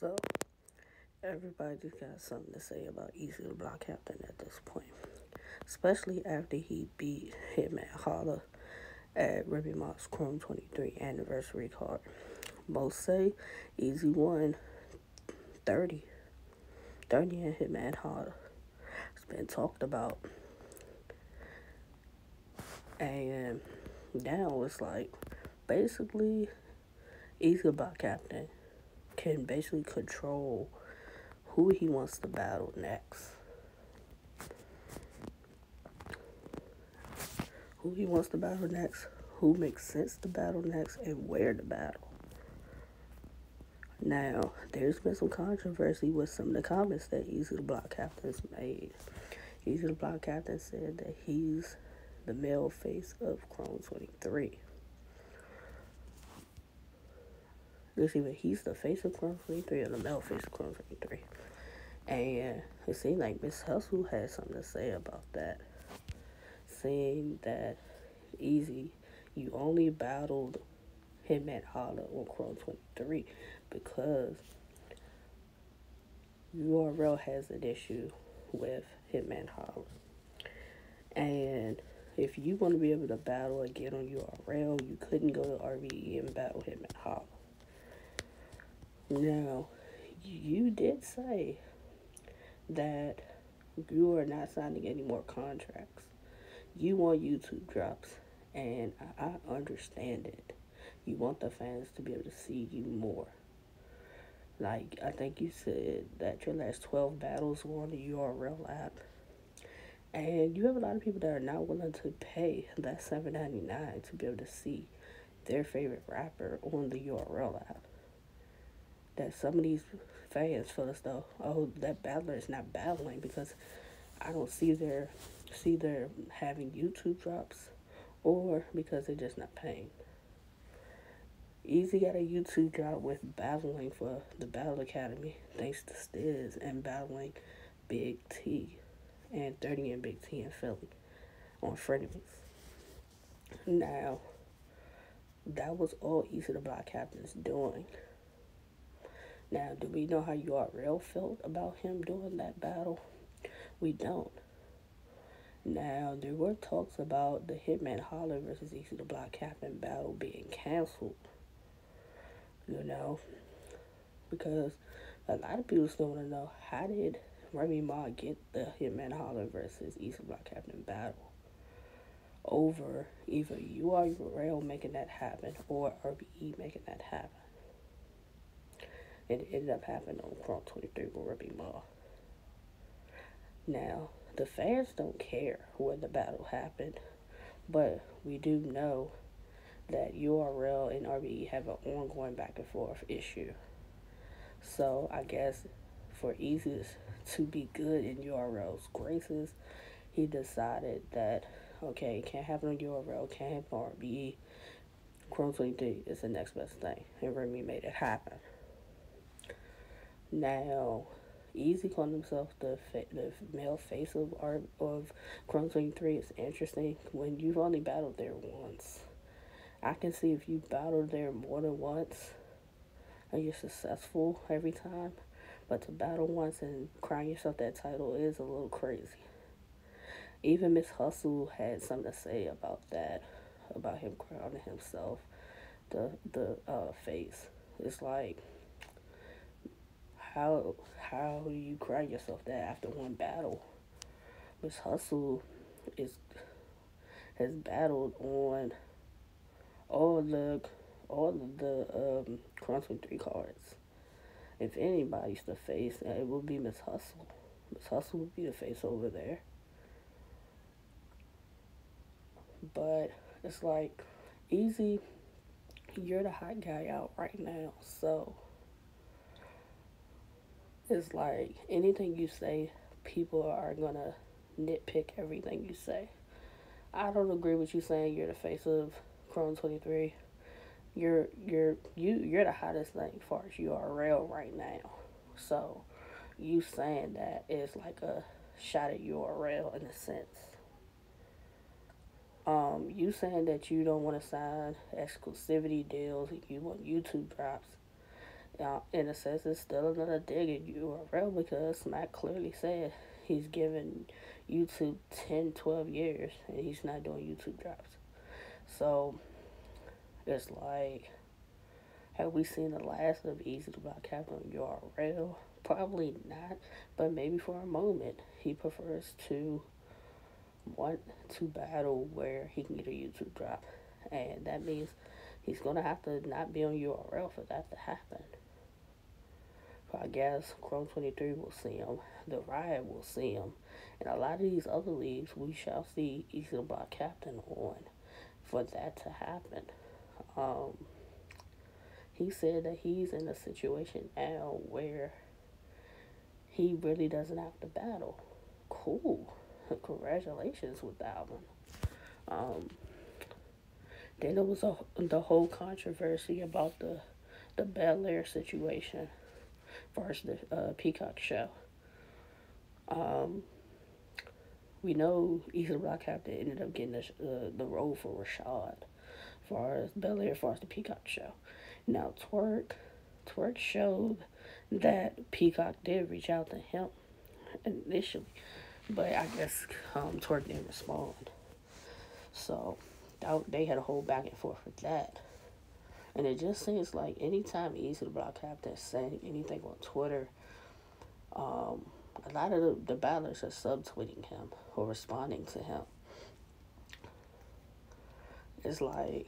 So, everybody just got something to say about Eazy the Block Captain at this point. Especially after he beat Hitman Holla at Remy Ma's Chrome 23 anniversary card. Most say Eazy won 30. 30 in Hitman Holla. It's been talked about. And now it's like basically Eazy the Block Captain can basically control who he wants to battle next. Who he wants to battle next, who makes sense to battle next, and where to battle. Now, there's been some controversy with some of the comments that Eazy the Block Captain's made. Eazy the Block Captain said that he's the male face of Chrome 23. Let's see, he's the face of Chrome 23 or the male face of Chrome 23. And it seemed like Miss Hustle had something to say about that. Saying that Eazy, you only battled Hitman Holla on Chrome 23 because URL has an issue with Hitman Holla. And if you want to be able to battle again on URL, you couldn't go to RBE and battle Hitman Holla. Now, you did say that you are not signing any more contracts. You want YouTube drops, and I understand it. You want the fans to be able to see you more. Like, I think you said that your last 12 battles were on the URL app. And you have a lot of people that are not willing to pay that $7.99 to be able to see their favorite rapper on the URL app. That some of these fans feel as though, oh, that battler is not battling because I don't see their having YouTube drops, or because they're just not paying. Eazy got a YouTube drop with battling for the Battle Academy, thanks to Stiz, and battling Big T and 30 and Big T in Philly on Frenemies. Now, that was all Eazy the Block Captain's doing. Now, do we know how URL felt about him doing that battle? We don't. Now, there were talks about the Hitman Holla versus Eazy the Block Captain battle being canceled. You know? Because a lot of people still want to know, how did Remy Ma get the Hitman Holla versus Eazy the Block Captain battle over either URL making that happen or RBE making that happen? It ended up happening on Chrome 23 with Remy Ma. Now, the fans don't care when the battle happened, but we do know that URL and RBE have an ongoing back and forth issue. So I guess for Eazy to be good in URL's graces, he decided that, okay, it can't happen on URL, can't happen on RBE. Chrome 23 is the next best thing, and Remy made it happen. Now, Eazy calling himself the male face of Chrome 23 is interesting when you've only battled there once. I can see if you battled there more than once and you're successful every time, but to battle once and crown yourself that title is a little crazy. Even Miss Hustle had something to say about that, about him crowning himself the face. It's like, how do you crown yourself that after one battle? Miss Hustle has battled on all of the Chrome 23 cards. If anybody's the face, it will be Miss Hustle. Miss Hustle would be the face over there. But it's like, Eazy, you're the hot guy out right now, so it's like anything you say, people are gonna nitpick everything you say. I don't agree with you saying you're the face of Chrome 23. You're the hottest thing as far as URL right now. So you saying that is like a shot at URL in a sense. You saying that you don't want to sign exclusivity deals, you want YouTube drops, in a sense, it's still another dig at URL because Smack clearly said he's given YouTube 10, 12 years and he's not doing YouTube drops. So it's like, have we seen the last of Eazy the Block Captain on URL? Probably not, but maybe for a moment he prefers to want to battle where he can get a YouTube drop, and that means he's gonna have to not be on URL for that to happen. I guess Chrome 23 will see him, the Riot will see him, and a lot of these other leagues we shall see Eazy the Block Captain on for that to happen. Um, he said that he's in a situation now where he really doesn't have to battle. Cool. Congratulations with that one. Then there was the whole controversy about the Bel Air situation versus the Peacock show. We know Eazy the Block Captain ended up getting the role for Rashad, as far as Bel Air, as far as the Peacock show. Now Twerk showed that Peacock did reach out to him initially, but I guess Twerk didn't respond. So they had a whole back and forth with that. And it just seems like anytime Eazy the Block Captain saying anything on Twitter, a lot of the battlers are subtweeting him or responding to him. It's like,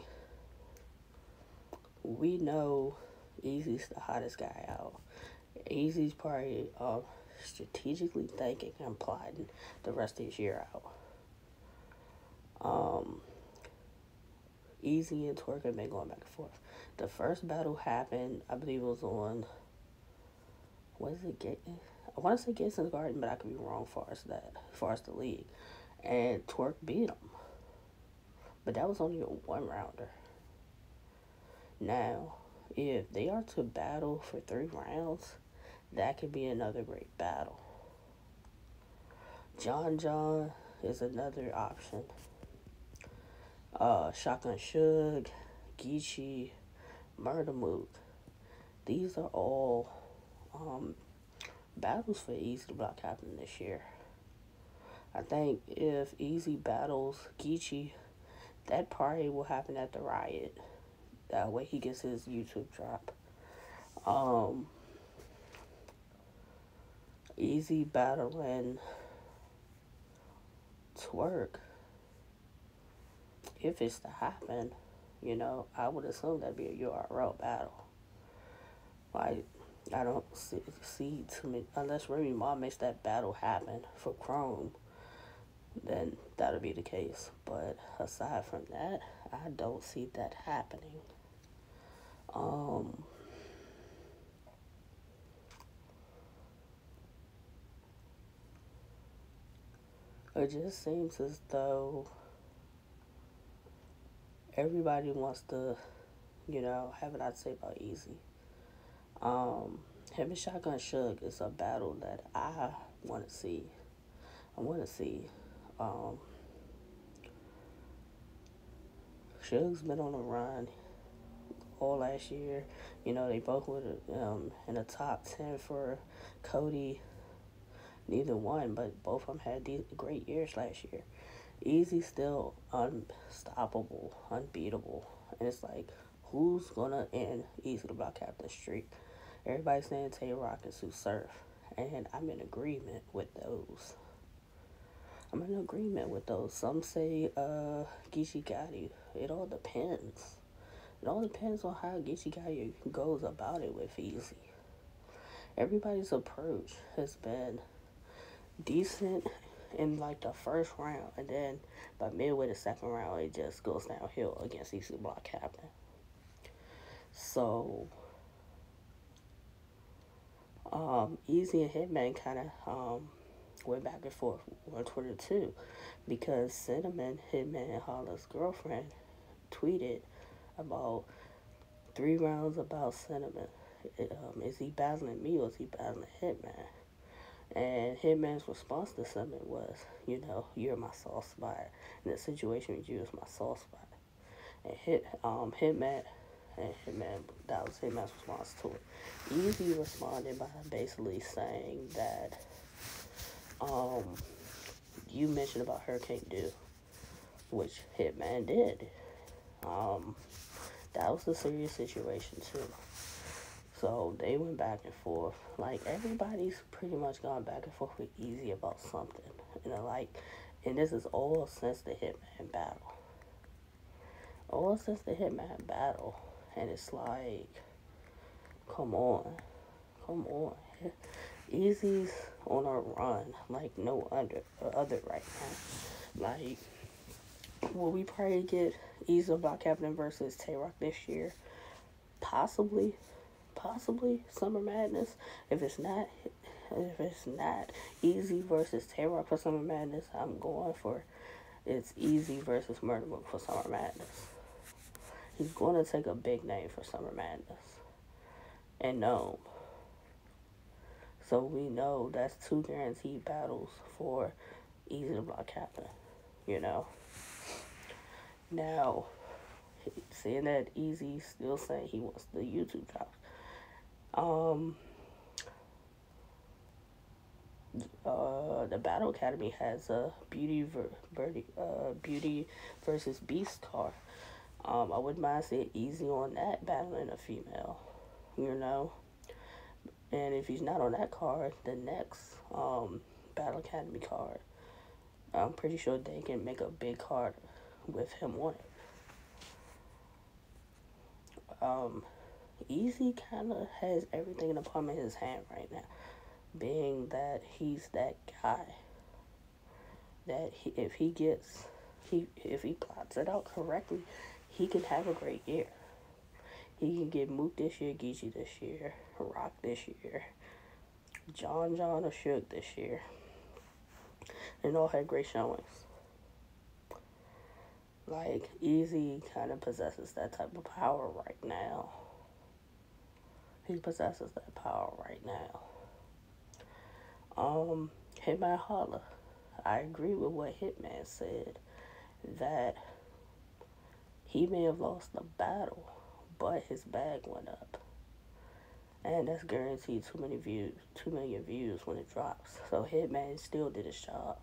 we know Eazy's the hottest guy out. Eazy's probably strategically thinking and plotting the rest of his year out. Eazy and Twerk have been going back and forth. The first battle happened, I believe it was on, I want to say Gates Garden, but I could be wrong as far as the league. And Twerk beat him. But that was only a one rounder. Now, if they are to battle for 3 rounds, that could be another great battle. John is another option. Shotgun Suge, Geechee, Murder Mook. These are all battles for Eazy the Block Captain this year. I think if Eazy battles Geechee, that probably will happen at the Riot. That way he gets his YouTube drop. Eazy battling Twerk. If it's to happen, I would assume that'd be a URL battle. Like, I don't see too many, unless Remy Ma makes that battle happen for Chrome, then that'll be the case. But aside from that, I don't see that happening. It just seems as though everybody wants to, have a lot to say about Eazy. Him and Shotgun Suge is a battle that I want to see. Suge's been on a run all last year. They both were in the top 10 for Cody. Neither one, but both of them had these great years last year. Eazy's still unstoppable, unbeatable. And it's like, who's gonna end Eazy the Block Captain streak? Everybody's saying Tay Rock and Sue Surf. And I'm in agreement with those. Some say Geechee Gotti. It all depends. It all depends on how Geechee Gotti goes about it with Eazy. Everybody's approach has been decent in like the first round, and then by midway the second round it just goes downhill against Eazy Block Captain. So Eazy and Hitman kind of went back and forth on Twitter too, because Cinnamon, Hitman and Holla's girlfriend, tweeted about 3 rounds about Cinnamon. Is he battling me or is he battling Hitman? And Hitman's response to Cinnamon was, you're my soft spot. And the situation with you is my soft spot. And Hitman and Hitman, that was Hitman's response to it. Eazy responded by basically saying that, um, you mentioned about Hurricane Dew, which Hitman did. Um, that was a serious situation too. So they went back and forth. Like everybody's pretty much gone back and forth with Eazy about something. And this is all since the Hitman battle. All since the Hitman battle. And it's like, come on. Come on. Eazy's on a run like no other right now. Like, will we probably get Eazy Block Captain versus Tay Rock this year? Possibly. Possibly Summer Madness. If it's not Eazy versus Tay Rock for Summer Madness, I'm going for it's Eazy versus Murder Mook for Summer Madness. He's going to take a big name for Summer Madness. And Gnome. So we know that's 2 guaranteed battles for Eazy the Block Captain. You know. Now, seeing that Eazy still saying he wants the YouTube drops. The Battle Academy has a Beauty versus Beast card. I wouldn't mind seeing Eazy on that battling a female, you know. And if he's not on that card, the next Battle Academy card, I'm pretty sure they can make a big card with him on it. Eazy kind of has everything in the palm of his hand right now, being that he's that guy that if he plots it out correctly, he can have a great year. He can get Mook this year, Geechee this year, Rock this year, John or Suge this year, and all had great showings. Like, Eazy kind of possesses that type of power right now. He possesses that power right now. Hitman Holla. I agree with what Hitman said, that he may have lost the battle, but his bag went up. And that's guaranteed 2 million views when it drops. So Hitman still did his job.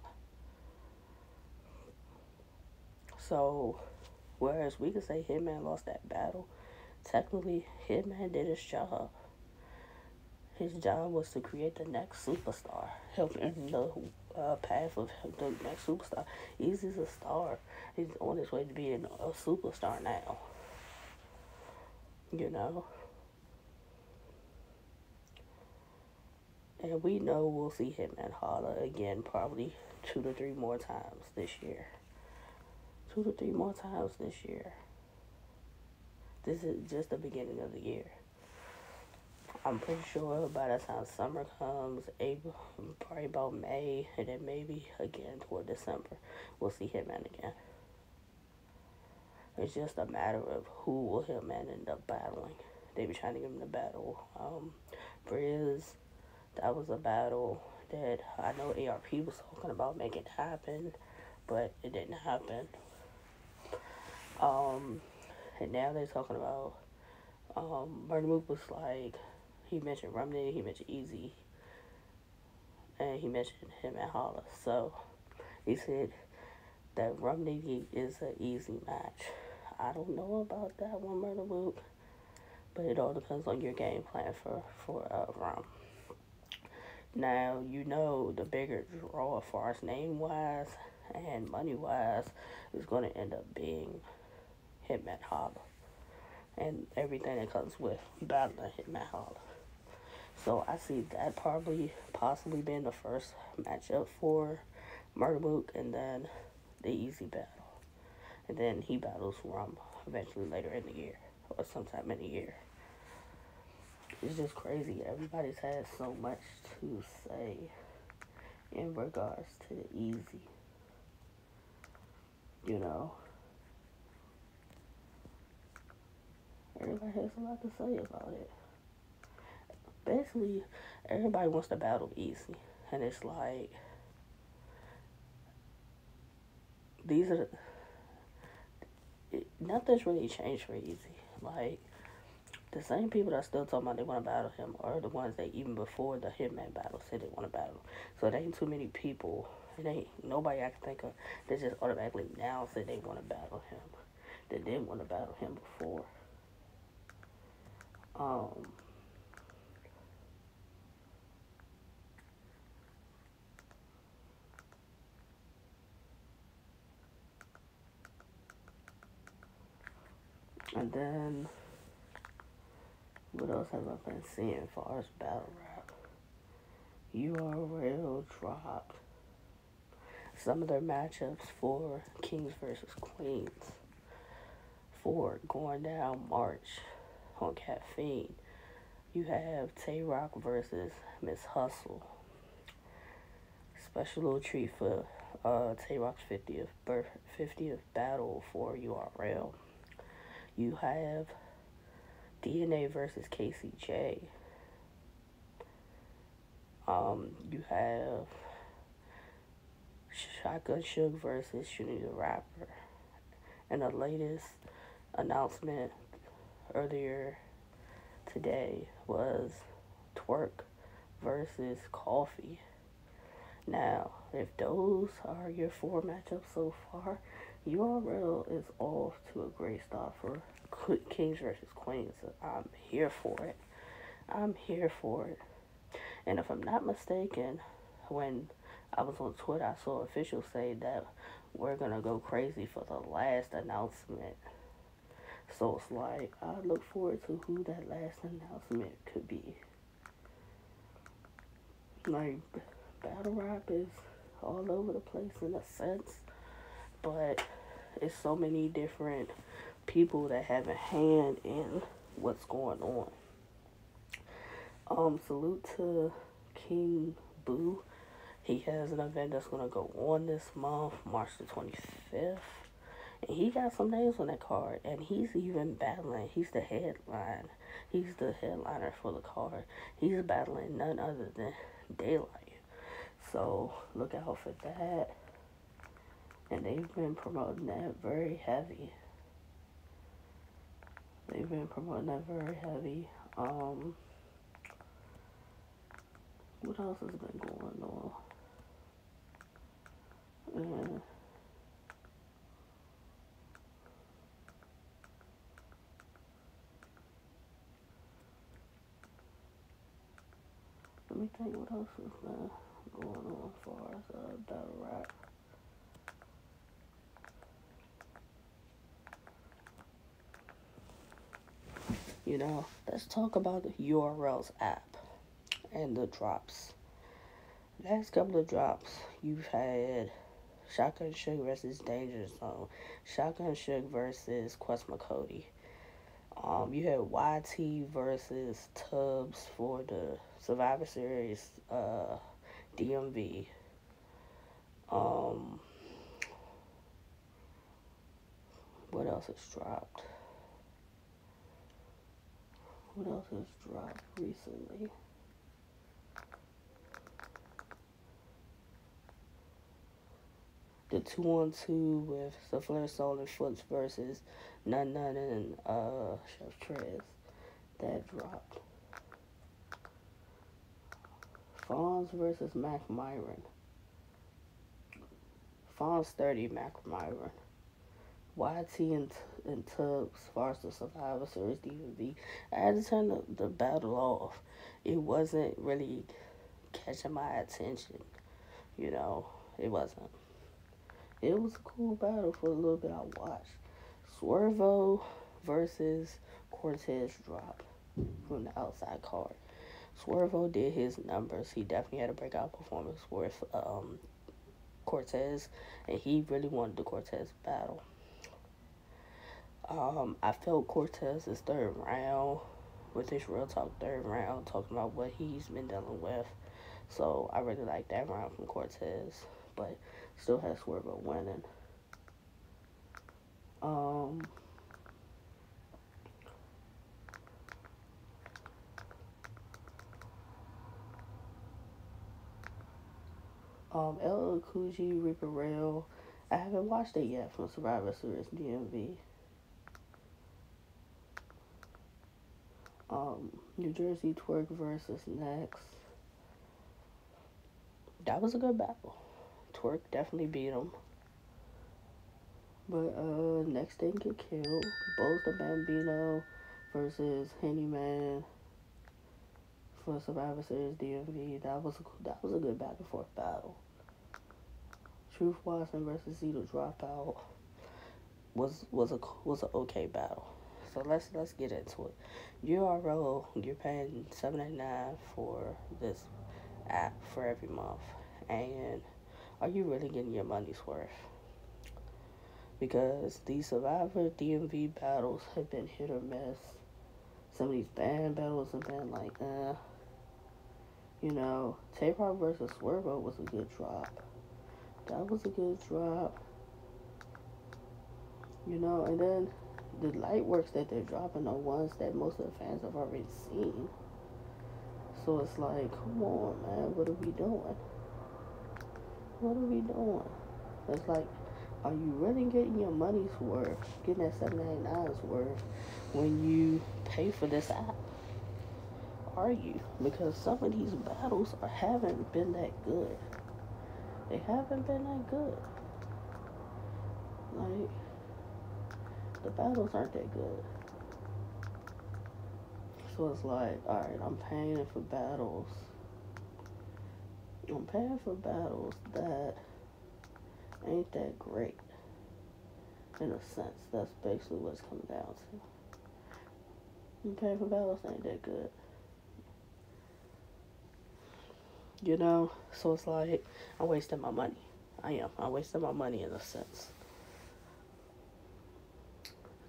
So, whereas we could say Hitman lost that battle, technically Hitman did his job. His job was to create the next superstar, helping the path of the next superstar. Eazy's a star. He's on his way to being a superstar now. You know? And we know we'll see Hitman Holla again probably 2 to 3 more times this year. 2 to 3 more times this year. This is just the beginning of the year. I'm pretty sure by the time summer comes, April, probably about May, and then maybe again toward December, we'll see Hitman again. It's just a matter of who will Hitman end up battling. They be trying to give him the battle. Briz, that was a battle that I know ARP was talking about making happen, but it didn't happen. And now they're talking about Murder Mook was like, he mentioned Rumney, he mentioned Eazy, and he mentioned him and Holla. So he said that Rumney is an easy match. I don't know about that one, Murder Mook, but it all depends on your game plan for Rum. Now, you know the bigger draw as far as name-wise and money-wise is going to end up being Hitman Holla and everything that comes with battling Hitman Holla. So I see that possibly being the first matchup for Murder Mook, and then the Eazy battle. And then he battles Rum eventually later in the year, or sometime in the year. It's just crazy. Everybody's had so much to say in regards to Eazy. You know? Everybody has a lot to say about it. Basically, everybody wants to battle Eazy. And it's like, nothing's really changed for Eazy. Like, The same people that still talking about they want to battle him are the ones that even before the Hitman battle said they want to battle. So there ain't too many people. It ain't nobody I can think of that just automatically now said they want to battle him. That didn't want to battle him before. Um, and then what else have I been seeing as far as battle rap? URL dropped some of their matchups for Kings versus Queens for going down March on Caffeine. You have Tay Rock versus Miss Hustle. Special little treat for Tay Rock's 50th battle for URL. You have DNA versus KCJ. You have Shotgun Suge versus Shooting the Rapper. And the latest announcement earlier today was Twerk versus Coffee. Now, if those are your 4 matchups so far, URL is off to a great start for Kings versus Queens. I'm here for it. I'm here for it. And if I'm not mistaken, when I was on Twitter, I saw officials say that we're going to go crazy for the last announcement. So it's like, I look forward to who that last announcement could be. Like, battle rap is all over the place in a sense, but it's so many different people that have a hand in what's going on. Salute to King Boo. He has an event that's going to go on this month, March the 25th. And he got some names on that card. And he's even battling. He's the headline. He's the headliner for the card. He's battling none other than Daylight. So look out for that. And they've been promoting that very heavy. What else has been going on? Let me think what else has been going on as far as battle rap. Let's talk about the URL's app and the drops. Last couple of drops, you've had Shotgun Suge versus Danger Zone, Shotgun Suge versus Quest McCody. You had YT versus Tubbs for the Survivor Series DMV. What else has dropped? What else has dropped recently? The 2-on-2 with the Flair Soul and Foots versus Nun and Chef Trez. That dropped. Fonz versus Mac Myron. Fonz 30, Mac Myron. YT and Tubbs as far as the Survivor Series DMV. I had to turn the battle off. It wasn't really catching my attention. It wasn't. It was a cool battle for a little bit I watched. Swervo versus Cortez dropped from the outside card. Swervo did his numbers. He definitely had a breakout performance with Cortez, and he really wanted the Cortez battle. I felt Cortez's third round with his Real Talk third round, talking about what he's been dealing with. So I really like that round from Cortez, but still has Swervo winning. LL Cool J, Reaper Rail. I haven't watched it yet from Survivor Series DMV. New Jersey Twerk versus Next. That was a good battle. Twerk definitely beat him. But Next didn't get killed. Bo's the Bambino versus Handyman for Survivor Series DMV. That was a good back and forth battle. Truth Watson versus Zito Dropout was an okay battle. So let's get into it. URL, you're paying $7.99 for this app for every month, and are you really getting your money's worth? Because these Survivor DMV battles have been hit or miss. Some of these band battles have been like, Tape Rock versus Swervo was a good drop. That was a good drop. And then the light works that they're dropping are ones that most of the fans have already seen. So it's like, come on, man, what are we doing? What are we doing? It's like, are you really getting your money's worth, getting that $7.99's worth when you pay for this app? Are you? Because some of these battles haven't been that good. They haven't been that good. Like, the battles aren't that good. So it's like, alright, I'm paying for battles. I'm paying for battles that ain't that great. In a sense, that's basically what it's coming down to. I'm paying for battles that ain't that good. So it's like, I'm wasting my money. I'm wasting my money in a sense.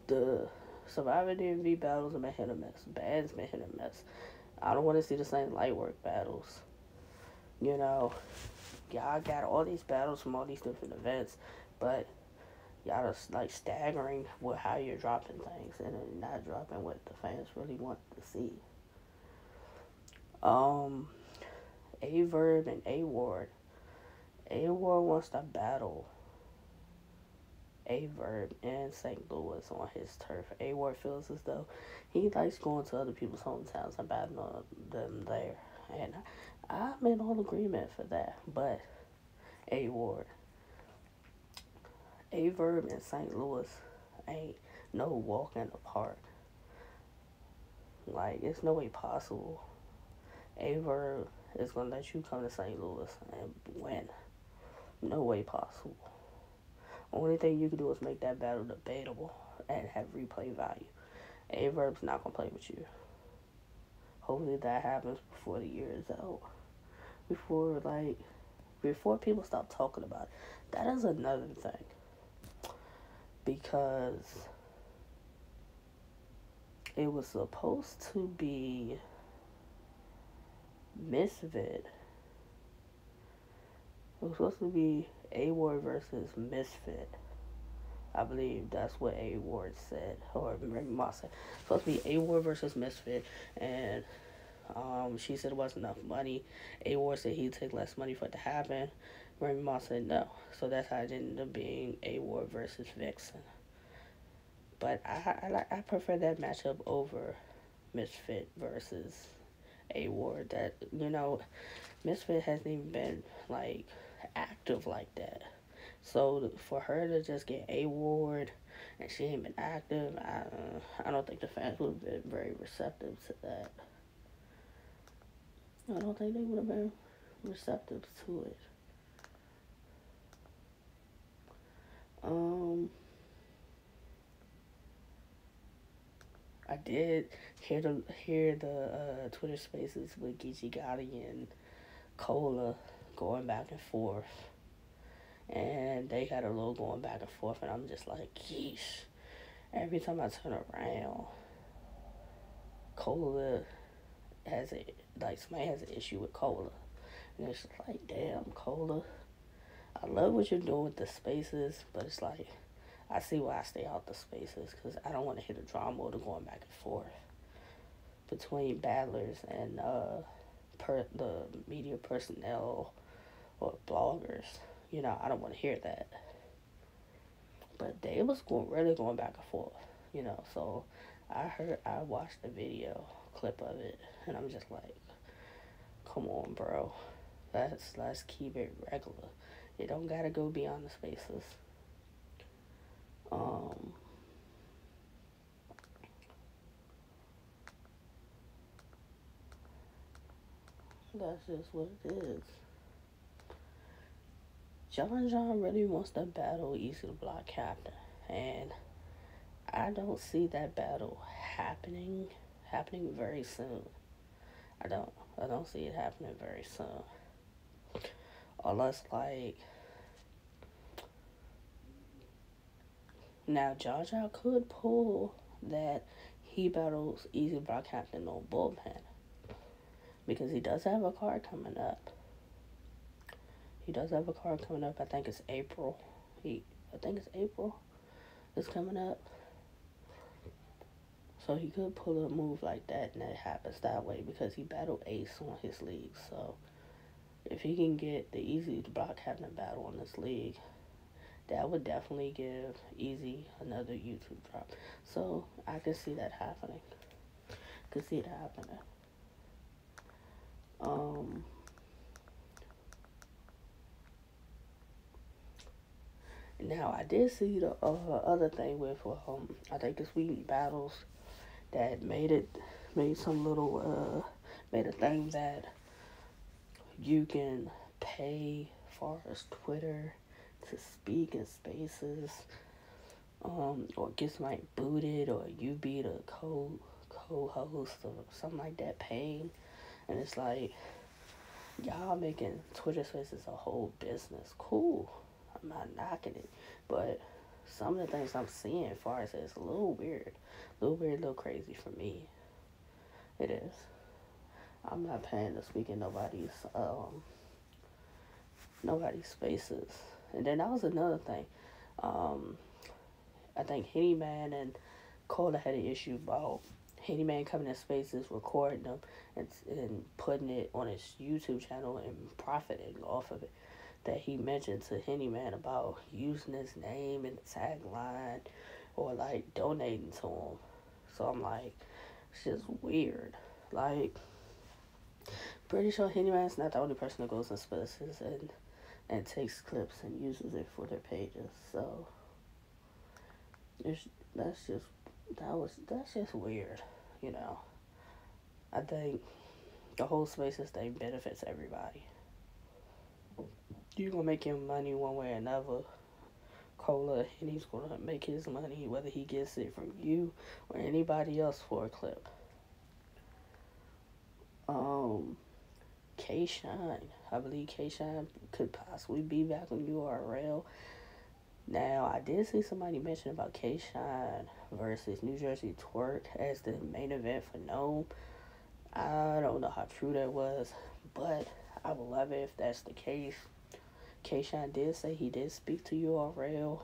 The Survivor DMV battles have been hit or miss. Bad's been hit or miss. I don't want to see the same light work battles. Y'all got all these battles from all these different events, but y'all just like staggering with how you're dropping things and not dropping what the fans really want to see. A-Verb and A-Ward. A-Ward wants to battle A-Verb in St. Louis on his turf. A-Ward feels as though he likes going to other people's hometowns and battling them there. And I'm in all agreement for that. But A-Ward. A-Verb in St. Louis ain't no walk in the park. Like, it's no way possible A-Verb is going to let you come to St. Louis and win. No way possible. Only thing you can do is make that battle debatable and have replay value. A-Verb's not going to play with you. Hopefully that happens before the year is out. Before people stop talking about it. That is another thing. Because it was supposed to be Misfit. It was supposed to be A-Ward versus Misfit. I believe that's what A-Ward said. Or Remy Ma said. It's supposed to be A-Ward versus Misfit. And she said it wasn't enough money. A-Ward said he'd take less money for it to happen. Remy Ma said no. So that's how it ended up being A-Ward versus Vixen. But I prefer that matchup over Misfit versus A-Ward. That, Misfit hasn't even been, like, active like that. So for her to just get A-Ward and she ain't been active, I don't think the fans would have been very receptive to that. I don't think they would have been receptive to it. I did hear the Twitter Spaces with Geechee Gotti and Cola going back and forth, and they had a little going back and forth, and I'm just like, geesh. Every time I turn around, Cola somebody has an issue with Cola, and it's like, damn, Cola, I love what you're doing with the spaces, but it's like, I see why I stay out the spaces, because I don't want to hear the drama of going back and forth between battlers and the media personnel or bloggers. I don't want to hear that. But they was really going back and forth, so I watched the video. clip of it, and I'm just like, come on, bro. Let's keep it regular. It don't gotta go beyond the spaces. Um, that's just what it is. John really wants to battle Eazy the Block Captain, and I don't see that battle happening very soon. I don't I don't see it happening very soon. Unless like now John could pull that he battles Eazy Block Captain on Bullpen because he does have a card coming up. He does have a card coming up. I think it's April. I think it's April. It's coming up. So he could pull a move like that and it happens that way because he battled Ace on his league. So if he can get the Eazy Block Captain battle on this league, that would definitely give Eazy another YouTube drop. So I could see that happening. Could see it happening. Now I did see the other thing with I think it's Week Battles that made some little made a thing that you can pay far as Twitter to speak in spaces, or get somebody booted, or you be the co-host or something like that paying, and it's like y'all making Twitter spaces a whole business. Cool, I'm not knocking it, but some of the things I'm seeing as far as it's a little weird, a little crazy for me. It is. I'm not paying to speak in nobody's spaces. And then that was another thing. I think Henny Man and Cola had an issue about Henny Man coming in spaces, recording them, and putting it on his YouTube channel and profiting off of it. That he mentioned to Henny Man about using his name in the tagline or like donating to him. So I'm like, it's just weird. Like, pretty sure Henny Man's not the only person that goes in spaces and takes clips and uses it for their pages. So that's just weird, you know. I think the whole spaces thing benefits everybody. You're gonna make your money one way or another. Cola, and he's gonna make his money whether he gets it from you or anybody else for a clip. K Shine. I believe K Shine could possibly be back on URL. Now, I did see somebody mention about K Shine versus New Jersey Twerk as the main event for Gnome. I don't know how true that was, but I would love it if that's the case. K Shine did say he did speak to URL,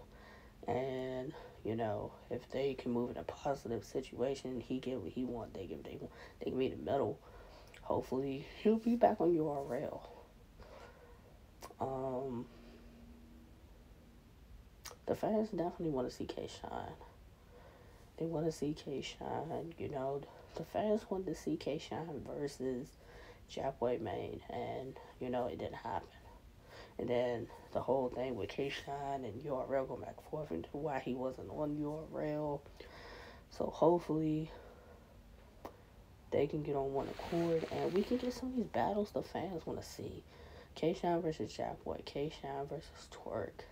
and you know, if they can move in a positive situation, he get what he want, they get what they want, they can meet in the middle. Hopefully, he'll be back on URL. The fans definitely want to see K Shine. They want to see K Shine. You know, the fans want to see K Shine versus Jack White Main, and you know, it didn't happen. And then the whole thing with K Shine and URL going back and forth into why he wasn't on URL. So hopefully they can get on one accord and we can get some of these battles the fans want to see. K Shine versus Jack White, K Shine versus Twerk.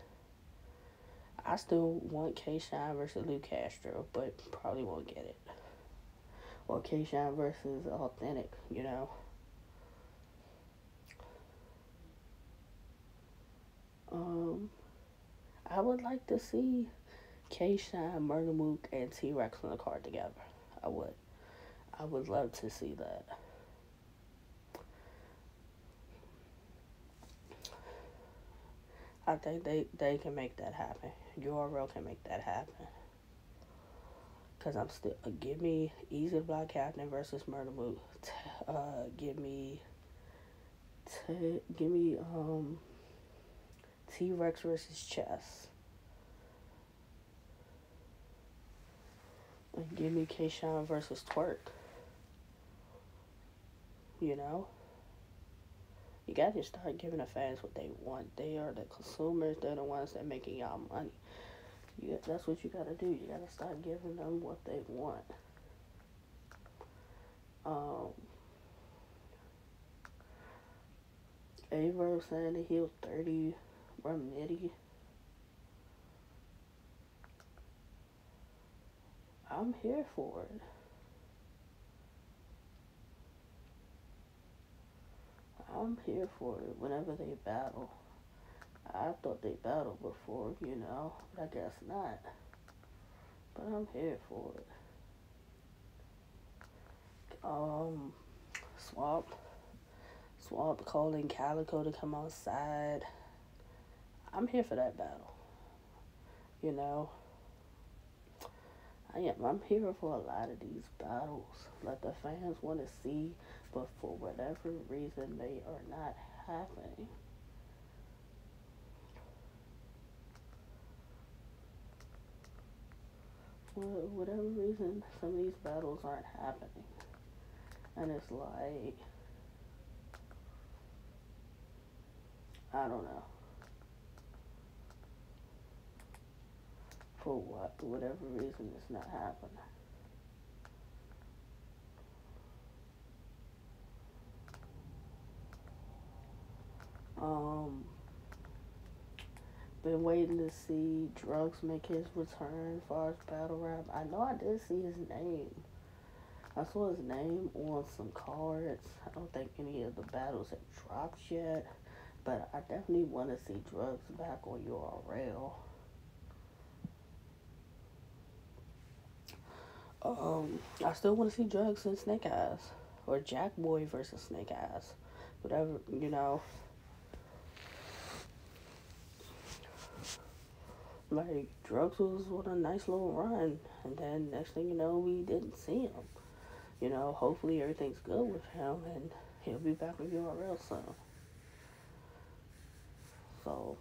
I still want K Shine versus Luke Castro, but probably won't get it. Or K Shine versus Authentic, you know. I would like to see K Shine, Murder Mook, and T Rex on the card together. I would love to see that. I think they can make that happen. URL can make that happen. Cause I'm still give me Eazy the Block Captain versus Murder Mook. Give me T-Rex versus Chess. And give me K-Shine versus Twerk. You know, you gotta start giving the fans what they want. They are the consumers. They're the ones that making y'all money. That's what you gotta do. You gotta start giving them what they want. Um, Averb saying that he was 30 Remedy. I'm here for it. I'm here for it whenever they battle. I thought they battled before, but I guess not. But I'm here for it. Swamp. Swamp calling Calico to come outside. I'm here for that battle. You know, I am. I'm here for a lot of these battles. Like the fans want to see, but for whatever reason, they are not happening. For whatever reason, some of these battles aren't happening. And it's like, I don't know. For whatever reason, it's not happening. Been waiting to see Drugs make his return as far as battle rap. I know I did see his name. I saw his name on some cards. I don't think any of the battles have dropped yet, but I definitely want to see Drugs back on URL. I still want to see Drugs and Snake Eyes, or Jack Boy versus Snake Eyes, whatever, Like, Drugs was on a nice little run, and then next thing you know, we didn't see him. Hopefully everything's good with him, and he'll be back with URL soon. So,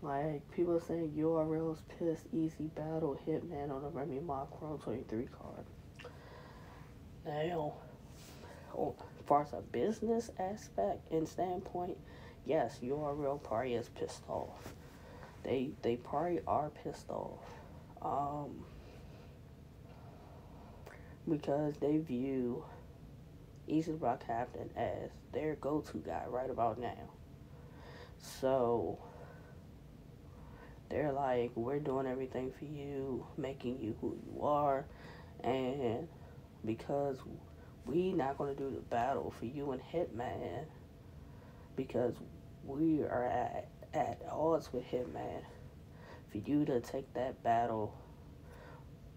like, people are saying URL's pissed Eazy battle Hitman on the Remy Ma Chrome 23 card. Now, as far as a business aspect and standpoint, yes, URL probably is pissed off. They probably are pissed off. Because they view Eazy Rock Captain as their go-to guy right about now. So they're like, we're doing everything for you, making you who you are, and because we not going to do the battle for you and Hitman, because we are at odds with Hitman, for you to take that battle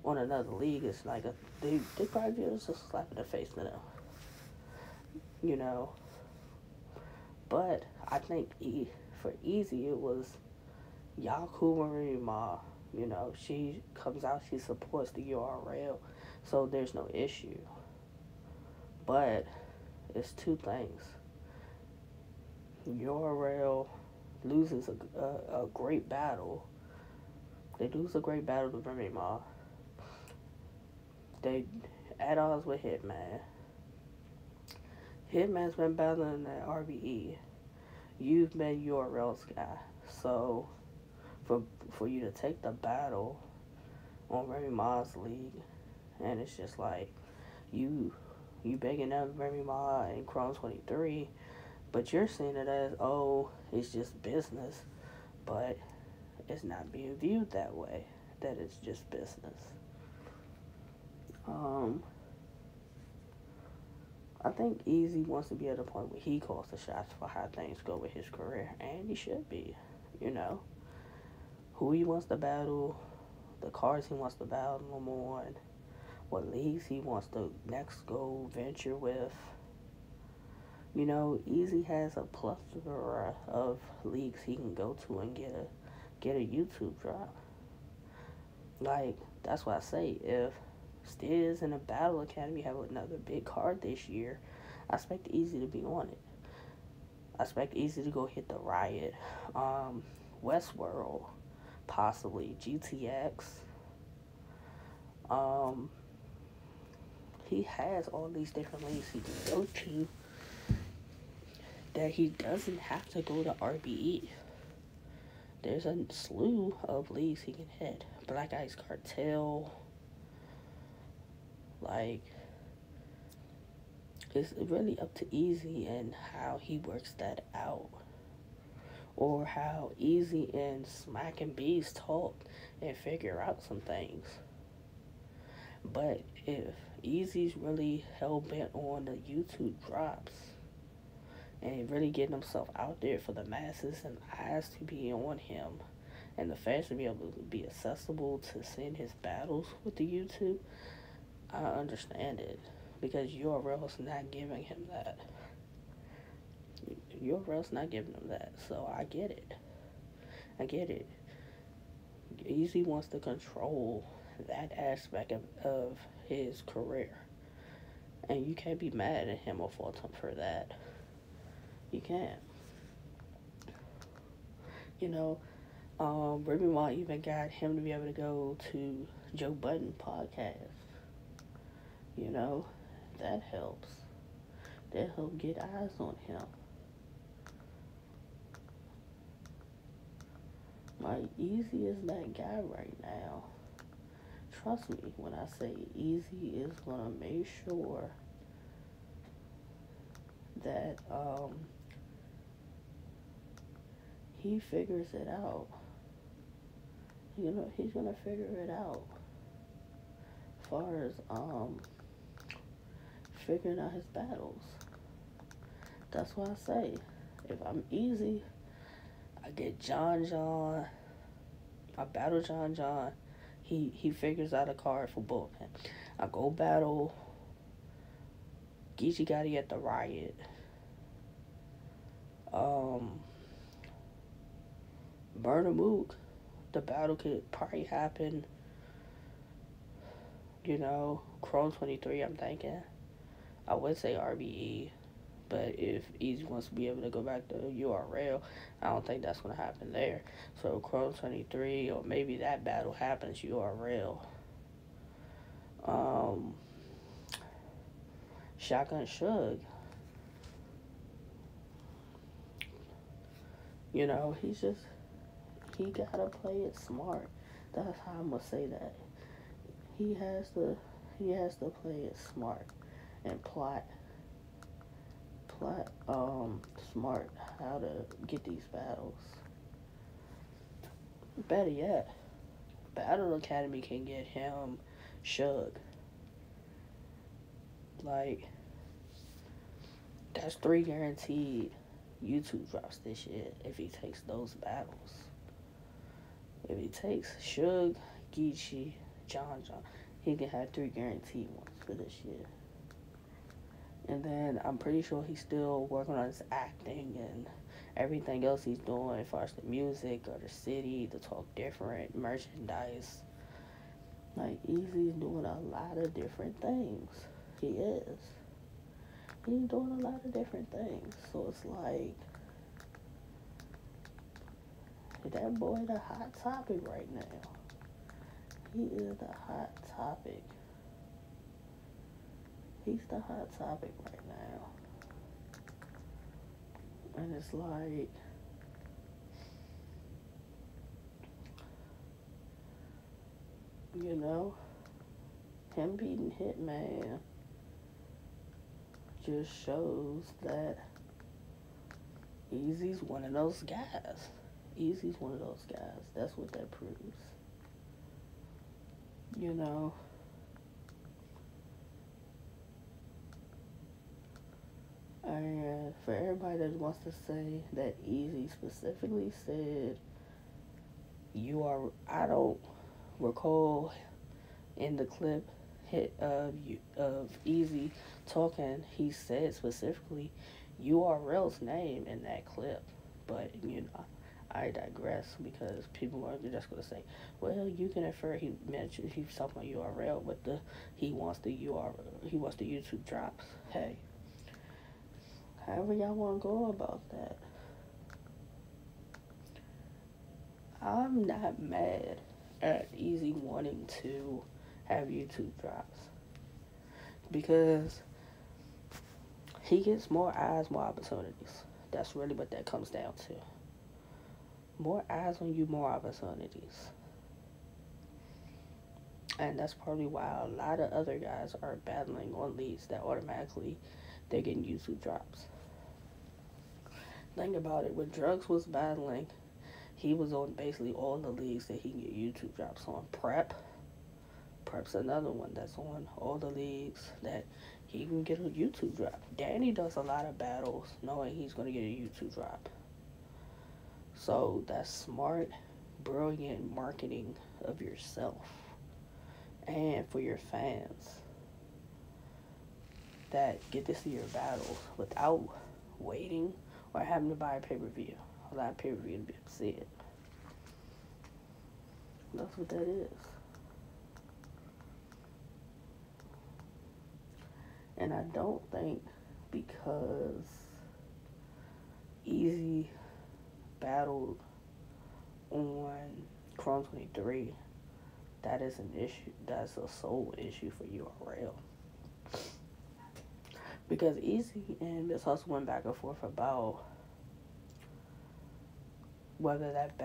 on another league, it's like they probably view it as a slap in the face to them. But I think for Eazy, it was Yaku Marima. She comes out, she supports the URL, so there's no issue. But it's two things. URL loses a great battle. They lose a great battle to Marima. They at odds with Hitman. Hitman's been battling at RBE. You've been URL's guy. So for you to take the battle on Remy Ma's league, and it's just like you begging up Remy Ma and Chrome 23, but you're seeing it as, it's just business, but it's not being viewed that way, that it's just business. I think Eazy wants to be at a point where he calls the shots for how things go with his career, and he should be, who he wants to battle, the cards he wants to battle them on, what leagues he wants to next go venture with. Eazy has a plethora of leagues he can go to and get a YouTube drop. Like, that's why I say, if Stiz and the Battle Academy have another big card this year, I expect Eazy to be on it. I expect Eazy to go hit the Riot, Westworld, possibly GTX. he has all these different lanes he can go to that he doesn't have to go to RBE. There's a slew of leagues he can hit. Black Ice Cartel, like, it's really up to Eazy and how he works that out. Or how Eazy and Smack and Bees talk and figure out some things. But if Eazy's really hell bent on the YouTube drops and really getting himself out there for the masses and eyes to be on him, and the fans to be able to be accessible to seeing his battles with the YouTube, I understand it. Because URL's not giving him that. URL's not giving him that. So I get it. I get it. Eazy wants to control that aspect of his career. And you can't be mad at him or fault him for that. You can't. You know, Remy Ma even got him to be able to go to Joe Budden podcast. You know, that helps. That helps get eyes on him. Like, Eazy is that guy right now. Trust me when I say Eazy is gonna make sure that he figures it out. You know, he's gonna figure it out. As far as figuring out his battles. That's why I say, if I'm Eazy, I get John. I battle John. He figures out a card for Bullpen. I go battle Geechee Gotti at the Riot. Murder Mook, the battle could probably happen, you know, Chrome 23, I'm thinking. I would say RBE, but if Eazy wants to be able to go back to URL, I don't think that's going to happen there. So Chrome 23, or maybe that battle happens URL. Shotgun Suge. You know, he gotta play it smart. That's how I'm gonna say that. He has to play it smart and plot smart how to get these battles. Better yet, Battle Academy can get him Suge. Like, that's 3 guaranteed YouTube drops this year if he takes those battles. If he takes Suge, Geechee, John, he can have 3 guaranteed ones for this year. And then I'm pretty sure he's still working on his acting and everything else he's doing as far as the music or the city, the talk different, merchandise. Like, Eazy's doing a lot of different things. He is. He's doing a lot of different things. So it's like, that boy the hot topic right now. He is the hot topic. He's the hot topic right now. And it's like, you know, him beating Hitman just shows that Eazy's one of those guys. Eazy's one of those guys. That's what that proves. You know, and for everybody that wants to say that Eazy specifically said, I don't recall in the clip of Eazy talking, he said specifically URL's name in that clip. But, you know, I digress because people are just going to say, well, you can infer he mentioned he's talking about URL, but he wants the YouTube drops. Hey, however y'all want to go about that. I'm not mad at Eazy wanting to have YouTube drops. because he gets more eyes, more opportunities. That's really what that comes down to. More eyes on you, more opportunities. And that's probably why a lot of other guys are battling on leagues that automatically they're getting YouTube drops. Think about it. When Drugs was battling, he was on basically all the leagues that he can get YouTube drops on. Prep's another one that's on all the leagues that he can get a YouTube drop. Danny does a lot of battles knowing he's going to get a YouTube drop. So that's smart, brilliant marketing of yourself and for your fans that get to see your battles without waiting or having to buy a pay-per-view. A lot of pay-per-view to be able to see it. That's what that is. And I don't think because Eazy battled on Chrome 23, that is an issue. That's a sole issue for URL. Because Eazy and Miss Hustle went back and forth about whether that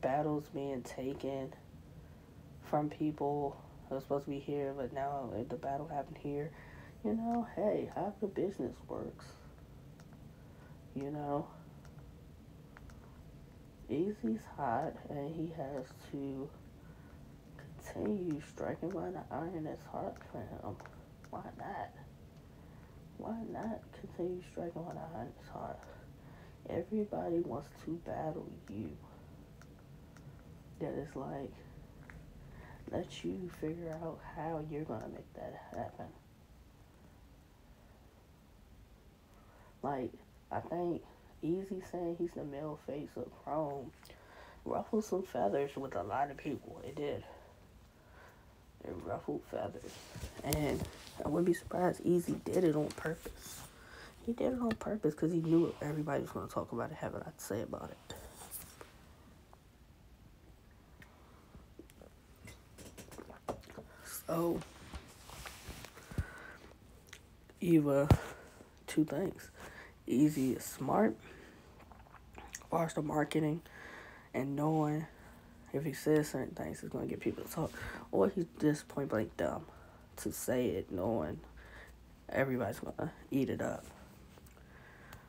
battles being taken from people that was supposed to be here, but now the battle happened here. You know, hey, how the business works. You know, Eazy's hot, and he has to continue striking while the iron is hot for him. Why not? Why not continue striking while the iron is hot? Everybody wants to battle you. That is like, let you figure out how you're going to make that happen. Like, I think Eazy saying he's the male face of Chrome ruffled some feathers with a lot of people. It did. It ruffled feathers. And I wouldn't be surprised Eazy did it on purpose. He did it on purpose because he knew everybody was going to talk about it, have a lot to say about it. So, either two things. Eazy is smart as far as the marketing and knowing if he says certain things, it's going to get people to talk. Or he's just point blank dumb to say it knowing everybody's going to eat it up.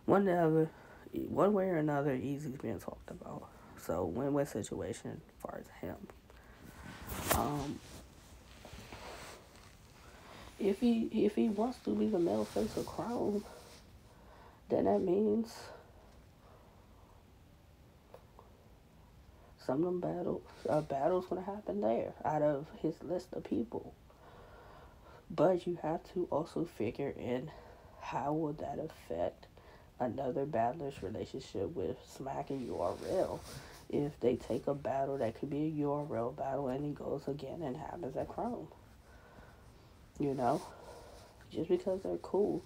One way or another, Eazy's being talked about. So, win-win situation as far as him. If he wants to be the male face of Chrome, then that means some of them battles going to happen there out of his list of people. But you have to also figure in how will that affect another battler's relationship with Smack and URL if they take a battle that could be a URL battle and it goes again and happens at Chrome. You know? Just because they're cool,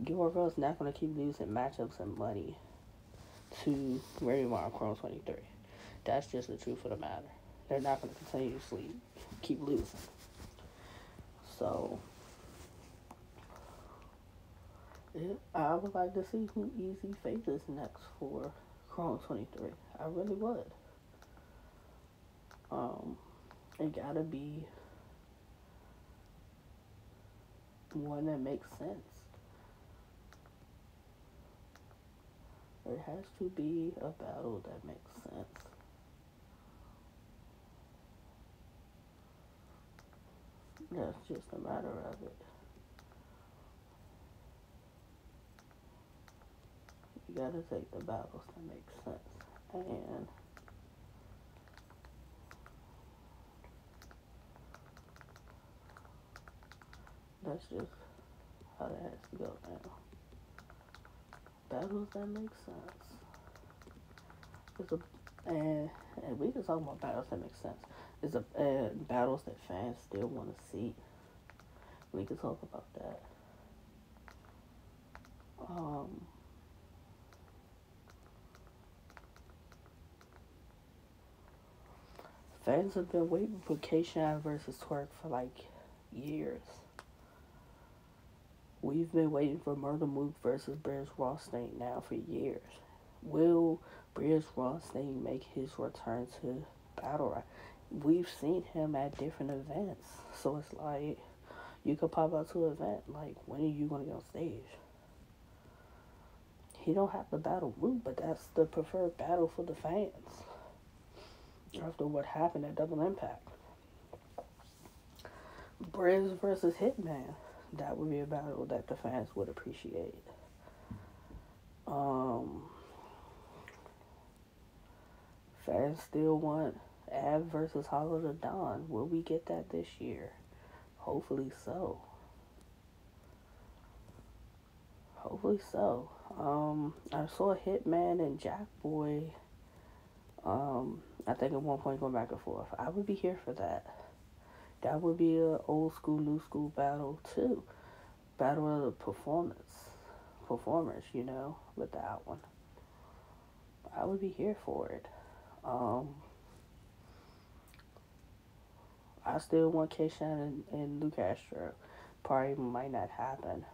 URL's not going to keep losing matchups and money to Raymar Chrome 23. That's just the truth of the matter. They're not going to continuously keep losing. So, yeah, I would like to see who Eazy faces next for Chrome 23. I really would. It gotta be one that makes sense. It has to be a battle that makes sense. That's just a matter of it. You gotta take the battles that make sense. And that's just how that has to go now. Battles that make sense. And we can talk about battles that make sense. It's battles that fans still want to see. We can talk about that. Fans have been waiting for K-Shine versus Twerk for like years. We've been waiting for Murder Mook versus Bears Rothstein now for years. Will Bears Rothstein make his return to Battle Rap? We've seen him at different events, so it's like you could pop out to an event. Like, when are you gonna get on stage? He don't have to battle Mook, but that's the preferred battle for the fans after what happened at Double Impact. Briz versus Hitman. That would be a battle that the fans would appreciate. Fans still want Av versus Hollow the Dawn. Will we get that this year? Hopefully so. Hopefully so. I saw Hitman and Jackboy. I think at one point going back and forth. I would be here for that. That would be a old school, new school battle too. Battle of the performers, you know, with that one. I would be here for it. I still want K. Shannon and Lou Castro. Probably might not happen.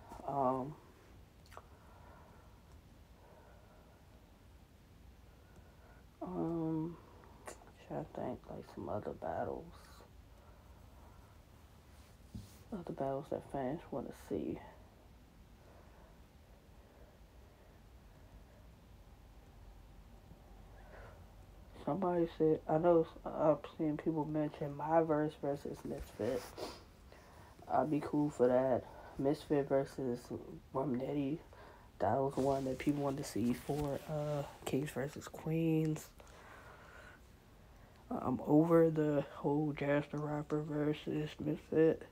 Trying to think like some other battles. Other battles that fans want to see. Somebody said, I know I've seen people mention my verse versus Misfit. I'd be cool for that. Misfit versus Rumnetti. That was one that people wanted to see for Kings versus Queens. I'm over the whole Jazz the Rapper versus Misfit.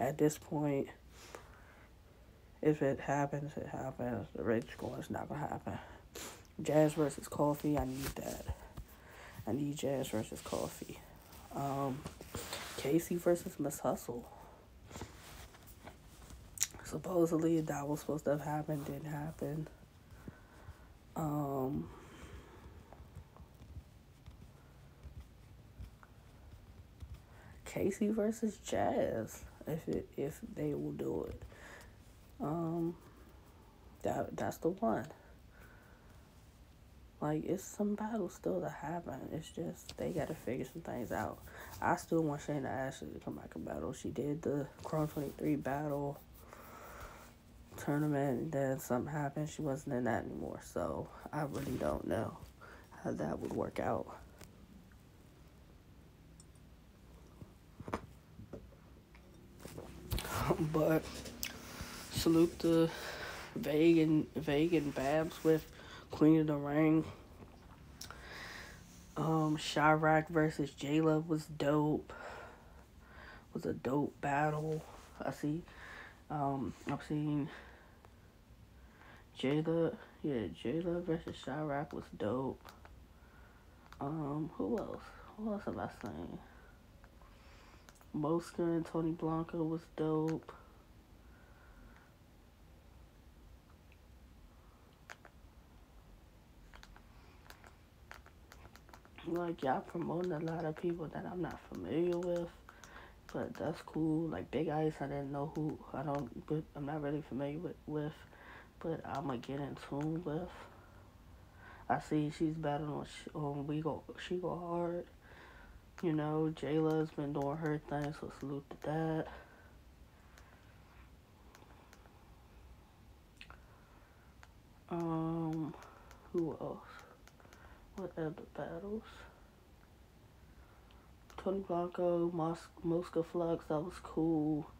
At this point, if it happens, it happens. The rate score is not going to happen. Jazz versus Coffee, I need that. I need Jazz versus Coffee. Casey versus Miss Hustle. Supposedly that was supposed to have happened, didn't happen. Casey versus Jazz, if they will do it. That's the one. Like, it's some battles still to happen. It's just they gotta figure some things out. I still want Shayna Ashley to come back and battle. She did the Chrome 23 battle tournament, and then something happened. She wasn't in that anymore. So I really don't know how that would work out. But salute to Vague and Babs with Queen of the Ring. Chirac versus J-Love was dope. Was a dope battle. I've seen J-Love versus Chirac was dope. Who else? Who else have I seen? Mosca and Tony Blanco was dope. Like, y'all promoting a lot of people that I'm not familiar with, but that's cool. Like Big Ice, I didn't know who. I'm not really familiar with, but I'ma get in tune with. I see she's battling on She Go Hard. You know, Jayla's been doing her thing, so salute to that. Who else? What other battles? Tony Blanco, Mosca Flux, that was cool.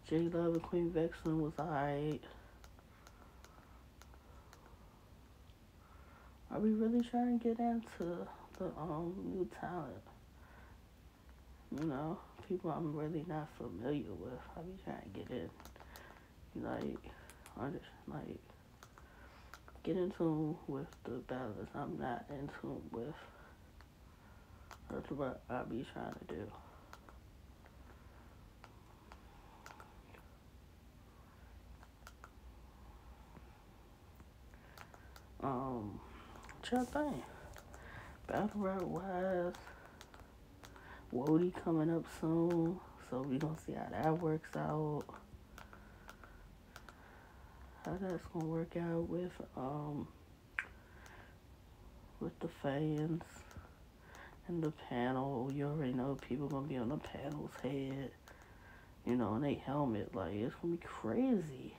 J Love and Queen Vexen was alright. Are we really trying to get into the new talent? You know, people I'm really not familiar with. I be trying to get in. Get in tune with the battlers I'm not in tune with. That's what I be trying to do. Try to think. Battle rap wise, Wody coming up soon, So we gonna see how that works out. How that's gonna work out with the fans and the panel. You already know people gonna be on the panel's head, you know, and they helmet. Like, it's gonna be crazy.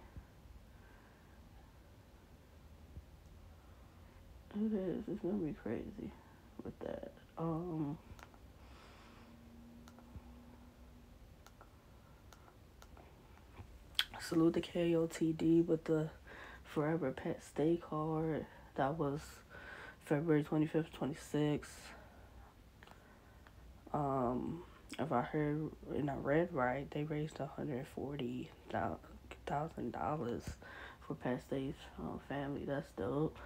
It is. It's gonna be crazy with that. Salute the KOTD with the Forever Pet Stay card. That was February 25th, 26th. If I heard and I read right, they raised $140,000 for Pet Stay's family. That's dope.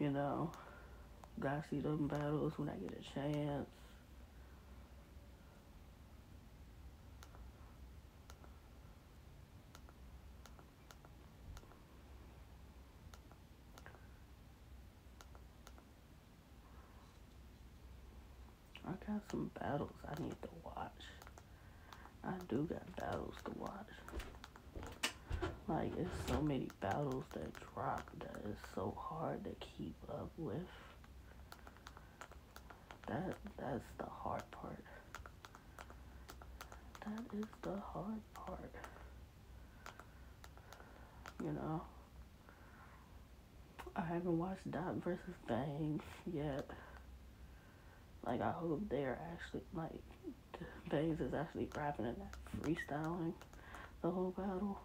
You know, gotta see them battles when I get a chance. I got some battles I need to watch. I do got battles to watch. Like, it's so many battles that drop that is so hard to keep up with. That's the hard part. That is the hard part. You know? I haven't watched Dot versus Bangs yet. Like, I hope they're actually, like, Bangs is actually rapping and not freestyling the whole battle.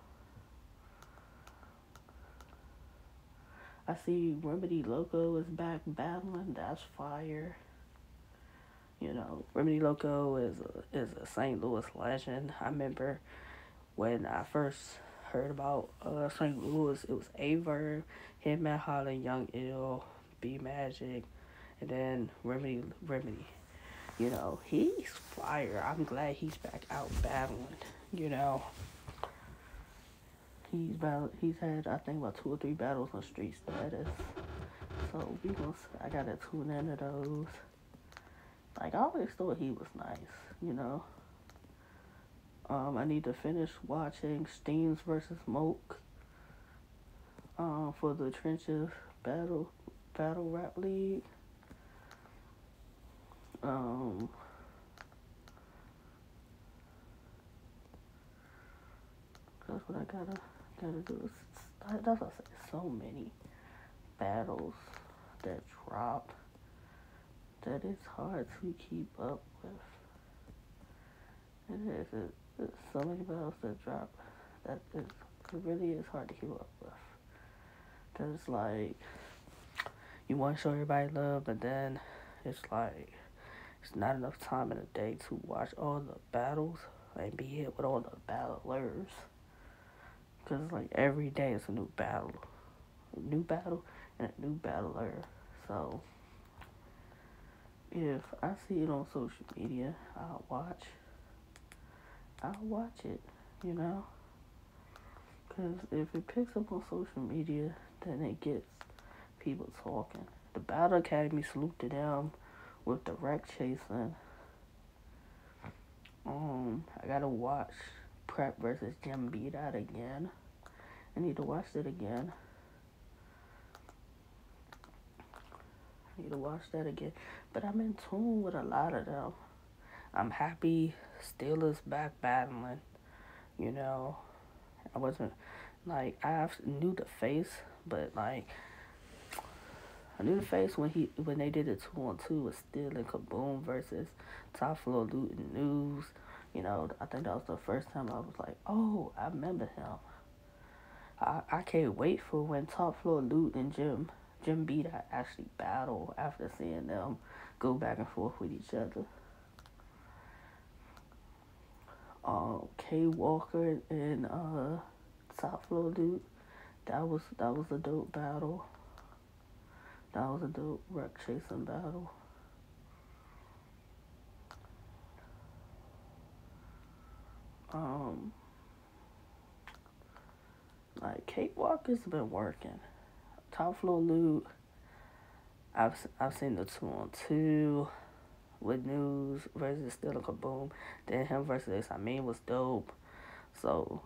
I see Remedy Loco is back battling. That's fire. You know, Remedy Loco is a St. Louis legend. I remember when I first heard about St. Louis, it was Averb, him, Matt Holland, Young Ill, B Magic, and then Remedy. You know, he's fire. I'm glad he's back out battling. You know, he's had, I think, about 2 or 3 battles on Street Status. So I gotta tune into those. Like, I always thought he was nice, you know. I need to finish watching Steams versus Moke for the Trenches Battle Rap League. That's what I gotta do. That's what I say. So many battles that drop that it's hard to keep up with. It is. It's so many battles that drop that it really is hard to keep up with. Cause it's like you want to show everybody love, but then it's like it's not enough time in a day to watch all the battles and be hit with all the battlers. Cause it's like every day it's a new battle and a new battler. So if I see it on social media, I'll watch it, you know? Because if it picks up on social media, then it gets people talking. The Battle Academy, salute to them with the wreck chasing. I gotta watch Prep versus Jim Beat Out again. I need to watch it again. But I'm in tune with a lot of them. I'm happy Steelers back battling. You know, I wasn't like I knew the face, but like I knew the face when they did it 2-on-2 with Steel and Kaboom versus Top Floor Loot and News. You know, I think that was the first time I was like, oh, I remember him. I can't wait for when Top Floor Loot and Jim Beat actually battle after seeing them go back and forth with each other. K Walker and Top Floor Loot, that was a dope battle. That was a dope wreck chasing battle. Like Cakewalker's been working. Top Floor Loot, I've seen the 2-on-2. with News versus Still a Kaboom. Then him versus I mean was dope. So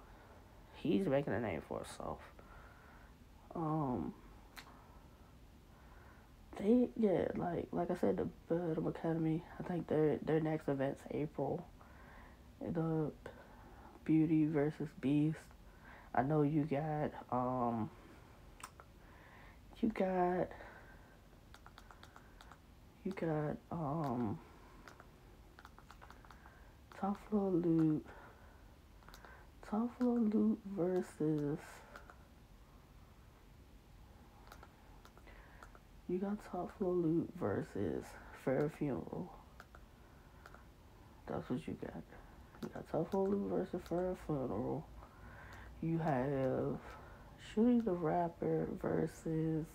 he's making a name for himself. Um, they like I said, the Battle Academy. I think their next event's April. The Beauty versus Beast. I know you got you got Top Floor Loot. Top Floor Loot versus you got Top Floor Loot versus Fair Funeral. That's what you got. You got Top Floor Loot versus Fair Funeral. You have Shooty the Rapper versus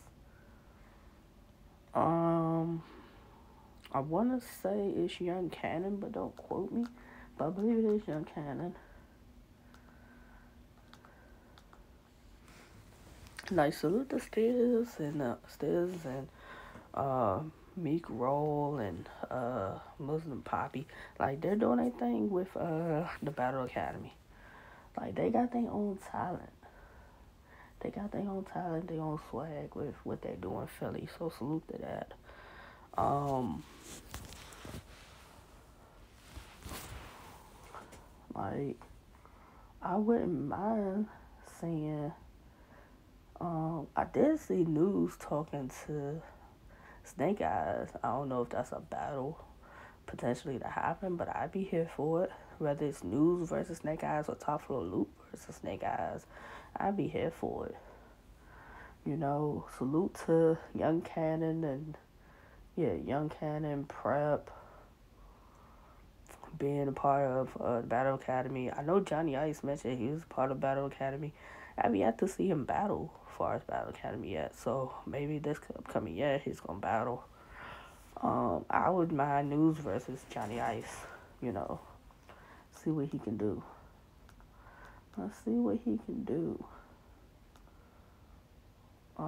I wanna say it's Young Cannon, but don't quote me. But I believe it is Young Cannon. Like salute the Stiz and Meek Roll and Muslim Poppy. Like they're doing their thing with the Battle Academy. Like they got their own talent. Their own swag with what they do in Philly. So salute to that. Like I wouldn't mind seeing I did see News talking to Snake Eyes. I don't know if that's a battle potentially to happen, but I'd be here for it. Whether it's News versus Snake Eyes or Top Floor Loop versus Snake Eyes, I'd be here for it. You know, salute to Young Cannon and Young Cannon, Prep, being a part of the Battle Academy. I know Johnny Ice mentioned he was part of Battle Academy. I've yet to see him battle as far as Battle Academy yet, so maybe this upcoming year he's gonna battle. I would mind News versus Johnny Ice. You know, see what he can do. Let's see what he can do. I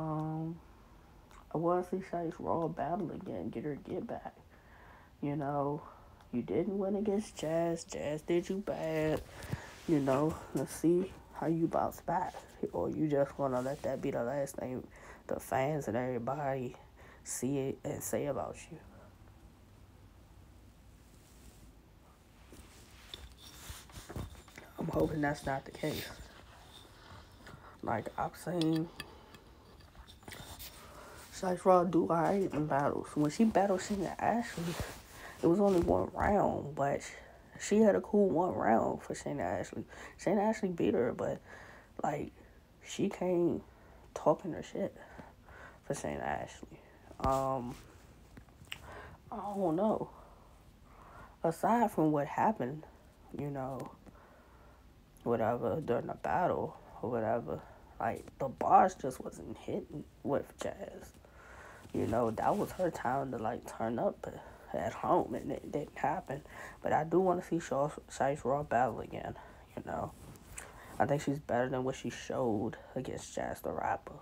want to see Shice Raw battle again, get her get back. You know, you didn't win against Jazz. Jazz did you bad. You know, let's see how you bounce back. Or you just want to let that be the last thing the fans and everybody see it and say about you. I'm hoping that's not the case. Like, I've seen Shice Raw do alright in battles. When she battled Shayna Ashley, it was only one round, but she had a cool one round for Shayna Ashley. Shayna Ashley beat her, but, like, she came talking her shit for Shayna Ashley. I don't know. Aside from what happened, you know, whatever, during the battle or whatever, like, the bars just wasn't hitting with Jazz. You know, that was her time to, like, turn up at home, and it didn't happen. But I do want to see Shice Raw battle again, you know. I think she's better than what she showed against Jazz the Rapper.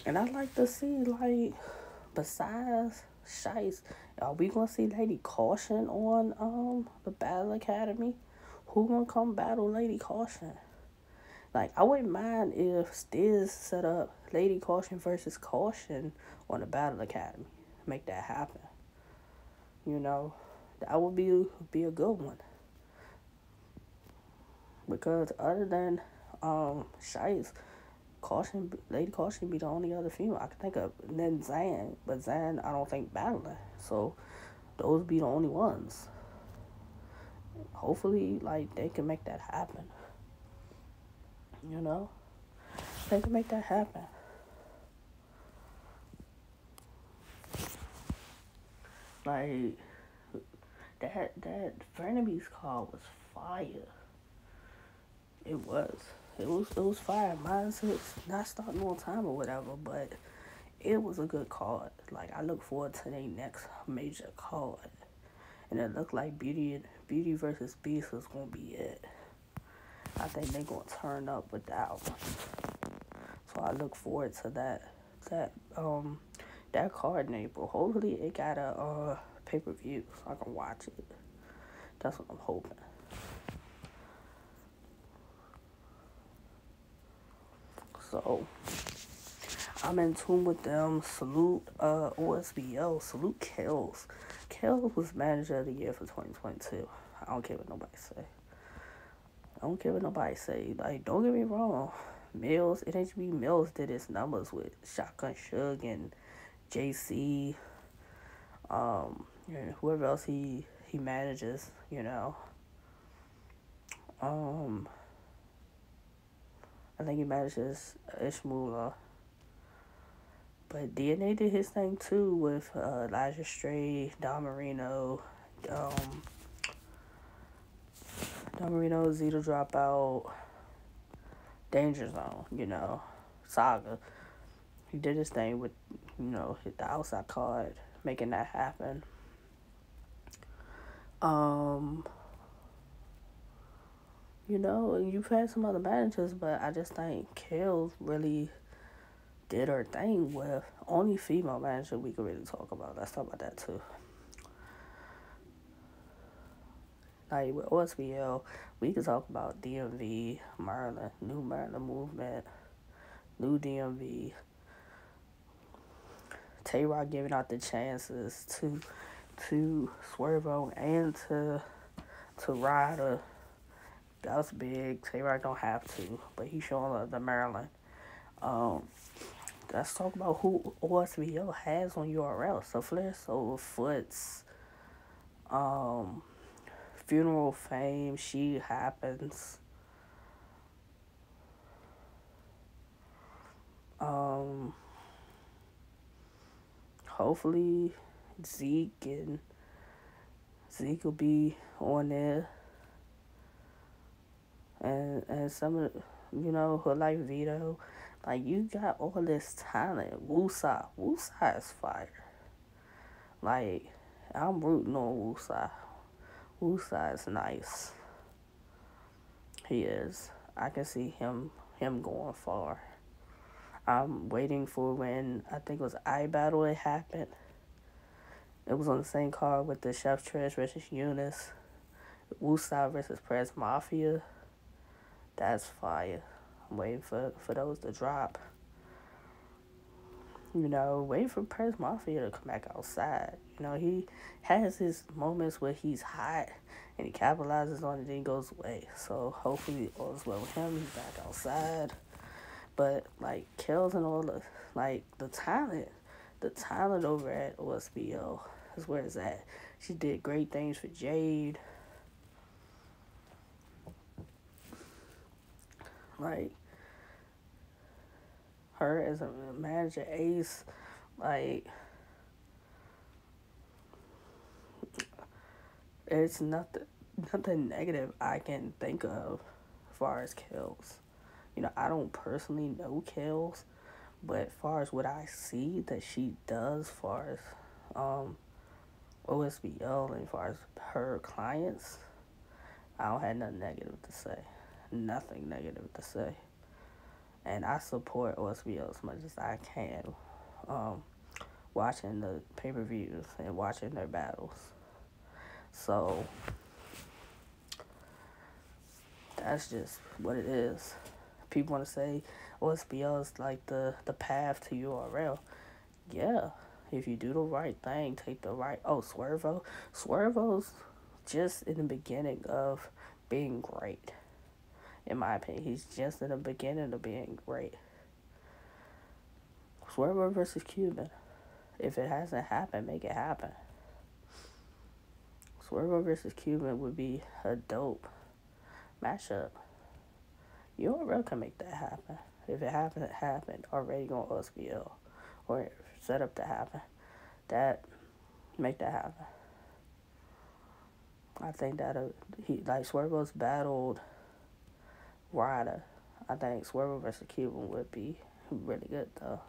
And I'd like to see, like, besides Shice, are we gonna see Lady Caution on the Battle Academy? Who gonna come battle Lady Caution? Like, I wouldn't mind if Stiz set up Lady Caution versus Caution on the Battle Academy. Make that happen. You know, that would be a good one. Because other than Shice, Lady Caution be the only other female I can think of. And then Zan, but Zan I don't think battling. So those be the only ones. Hopefully, like, they can make that happen. You know? They can make that happen. Like, that Frenemies call was fire. It was fire. Mine's not starting on time or whatever, but it was a good card. Like, I look forward to their next major card. And it looked like Beauty versus Beast was gonna be it. I think they're gonna turn up with that one. So I look forward to that That card in April. Hopefully it got a pay-per-view so I can watch it. That's what I'm hoping. So I'm in tune with them. Salute OSBL. Salute Kells. Kells was manager of the year for 2022. I don't care what nobody say. I don't care what nobody say. Like, don't get me wrong. NHB Mills did his numbers with Shotgun Suge and JC. And whoever else he manages, you know. I think he manages Ishmula. But DNA did his thing too with Elijah Stray, Don Marino, Zeta Dropout, Danger Zone, you know, Saga. He did his thing with, you know, hit the outside card, making that happen. You know, you've had some other managers, but I just think Kale really did her thing with only female manager we could really talk about. Let's talk about that too. Like with OSBL, we could talk about DMV, Maryland, New Maryland Movement, New DMV, Tay-Rock giving out the chances to Swervo and to Ryder. That was big. Tay-Rock don't have to, but he's showing up the Maryland. Let's talk about who OSBL has on URL. So Flair Soul, Foots, Funeral Fame, She Happens. Hopefully Zeke will be on there. And some of, you know, who like Vito. Like, you got all this talent. Woosah is fire. Like, I'm rooting on Woosah. Woosah is nice. He is. I can see him going far. I'm waiting for when, I think it was iBattle it happened. It was on the same card with the Chef Trash versus Eunice. Woosah versus Press Mafia. That's fire. I'm waiting for those to drop. You know, wait for Press Mafia to come back outside. You know, he has his moments where he's hot and he capitalizes on it and then goes away. So hopefully all's well with him. He's back outside. But like Kells and all the the talent over at OSBO is where it's at. She did great things for Jade. Like, her as a manager, Ace, like, it's nothing negative I can think of as far as Kells. You know, I don't personally know Kells, but as far as what I see that she does as far as OSBL and as far as her clients, I don't have nothing negative to say. Nothing negative to say. And I support OSBL as much as I can, watching the pay-per-views and watching their battles. So that's just what it is. People want to say OSBL is like the path to URL. Yeah, if you do the right thing, take the right... Oh, Swervo's just in the beginning of being great. In my opinion, he's just in the beginning of being great. Swervo versus Cuban. If it hasn't happened, make it happen. Swervo versus Cuban would be a dope matchup. URL can make that happen. If it hasn't happened already on OSBL or set up to happen, make that happen. I think that Swervo's battled Ryder. I think Swervo versus Cuban would be really good though.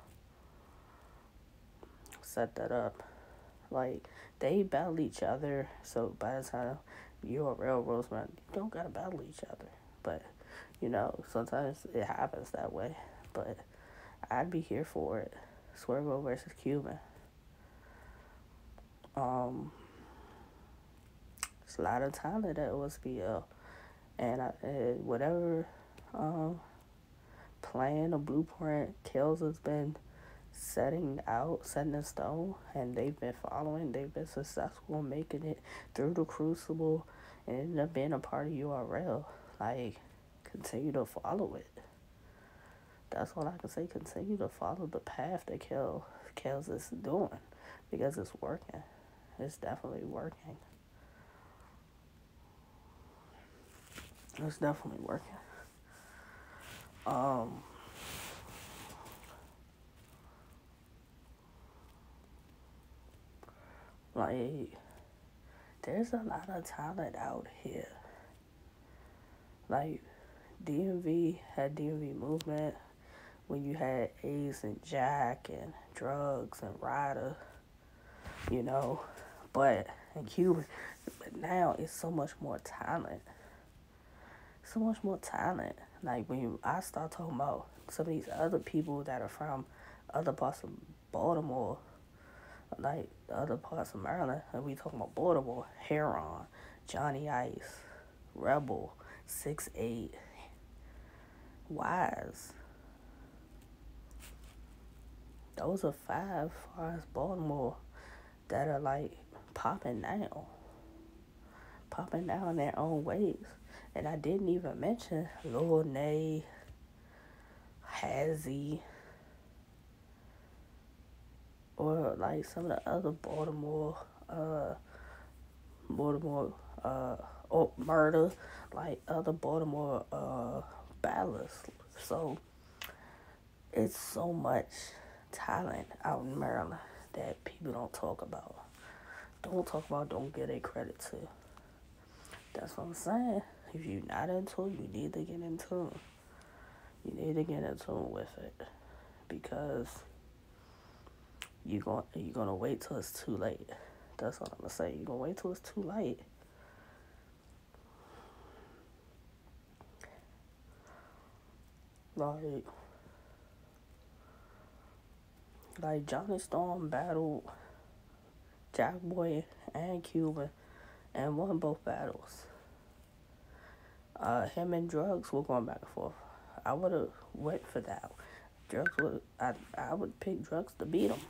Set that up. Like, they battle each other, so by the time URL rolls around, you don't gotta battle each other. But, you know, sometimes it happens that way. But I'd be here for it. Swervo versus Cuban. Um, it's a lot of talent at OSBL, and whatever um plan or blueprint Kels has been setting in stone, and they've been following. They've been successful in making it through the crucible, and ended up being a part of URL. Like, continue to follow it. That's all I can say. Continue to follow the path that Kels is doing, because it's working. It's definitely working. It's definitely working. Um, like, there's a lot of talent out here. Like, DMV had DMV movement when you had Ace and Jack and Drugs and Ryder, you know, but in Cuba, but now it's so much more talent. So much more talent. Like, when I start talking about some of these other people that are from other parts of Baltimore, like the other parts of Maryland, and we talking about Baltimore, Heron, Johnny Ice, Rebel, 6'8", Wise. Those are 5 far as Baltimore that are like popping now in their own ways. And I didn't even mention Lil Nay, Hazzy, or like some of the other Baltimore, or Murder, like other Baltimore battlers. So it's so much talent out in Maryland that people don't talk about. Don't get a credit to. That's what I'm saying. If you're not in tune, you need to get in tune. You need to get in tune with it, because you're gonna wait till it's too late. That's what I'm gonna say. You're gonna wait till it's too late. Like Johnny Storm battled Jack Boy and Cuban and won both battles. Him and Drugs were going back and forth. I would have went for that. I would pick Drugs to beat him.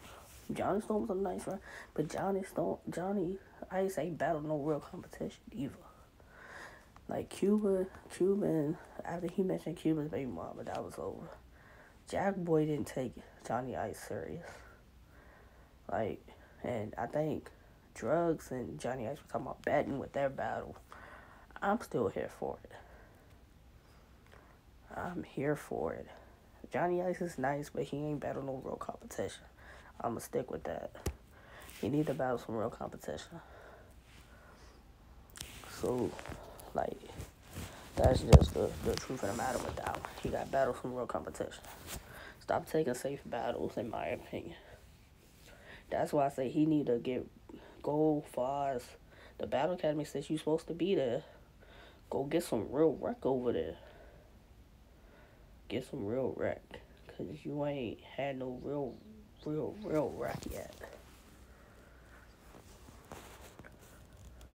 Johnny Storm was a nice run, but Johnny Ice ain't battled no real competition either. Like Cuban, after he mentioned Cuban's baby mama, that was over. Jack Boy didn't take Johnny Ice serious. Like, and I think Drugs and Johnny Ice were talking about betting with their battle. I'm still here for it. I'm here for it. Johnny Ice is nice, but he ain't battle no real competition. I'ma stick with that. He need to battle some real competition. So, like, that's just the truth of the matter with that one. He got battle some real competition. Stop taking safe battles, in my opinion. That's why I say he need to go far as the Battle Academy says you supposed to be there. Go get some real rec over there. Get some real rec. Because you ain't had no real rec yet.